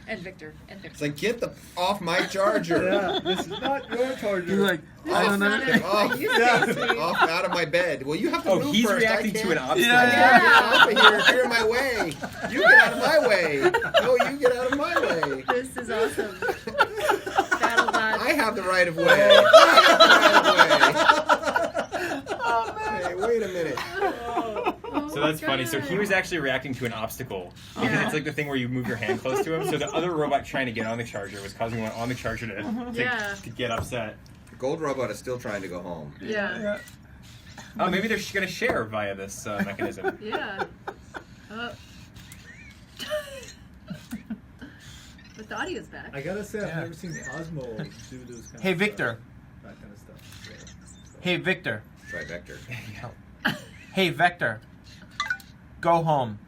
And Victor. And Victor. It's like, get the off my charger. Yeah, this is not your charger. He's like, I don't know. Off out of my bed. Well, you have to move he's first. reacting to an obstacle. Yeah. Get off of here. You're in my way. You get out of my way. No, you get out of my way. This is awesome. BattleBots. I have the right of way. I have the right of way. Hey, wait a minute. So that's funny. So he was actually reacting to an obstacle because it's like the thing where you move your hand close to him. So the other robot trying to get on the charger was causing one on the charger to get upset. Gold robot is still trying to go home. Yeah. Oh, maybe they're going to share via this mechanism. Yeah. But the audio's back. I gotta say, I've never seen Cosmo do those kind Hey, of Victor. stuff. That kind of stuff. Yeah. Hey, Victor. Try Vector. Hey, Vector. Go home.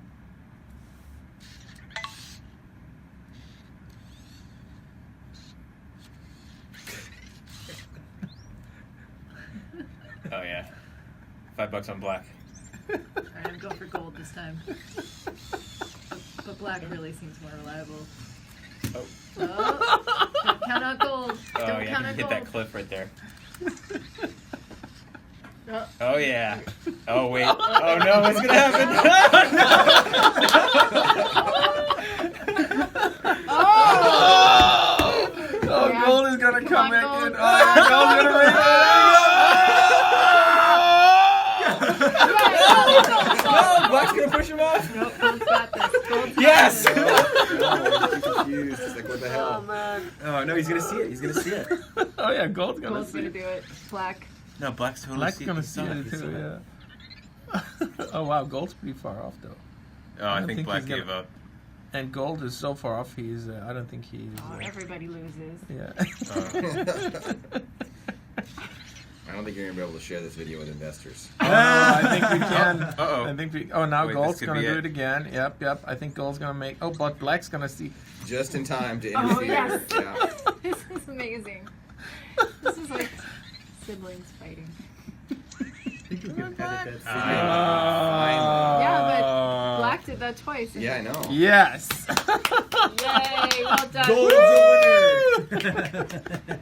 Oh, yeah. $5 on black. Alright, I'm going for gold this time. But black really seems more reliable. Oh. Don't count out gold. Oh, Don't yeah. count You out hit gold. that cliff right there. Oh, yeah. Oh, wait. Oh, no. What's going to happen? Oh, Yeah. gold is gonna come in. Gold. Oh, gold's gonna make No, black's going to push him off. Nope, gold's got this. Gold's got Yes! this. No, I'm confused. It's like, what the hell? Oh man. Oh, no. He's going to see it. He's going to see it. Oh yeah, gold's gonna Gold's see gonna it. do it. Black. No, black's totally Black's see gonna it. see it too. Yeah. Oh wow, gold's pretty far off though. Oh, I don't think think black he's gave gonna- up. And gold is so far off. He's. I don't think he's. Oh, everybody loses. Yeah. I don't think you're gonna be able to share this video with investors. I think we can. Uh-oh. I think we. Oh, now Wait, gold's this could gonna be do it. it again. Yep. I think gold's gonna make. Oh, but black's gonna see. Just in time to Oh, interfere. yes. Yeah. This is amazing. This is like siblings fighting. I think you can edit that. Yeah, but black did that twice. Yeah, I know. Yes. Yay, well done. Gold's the winner.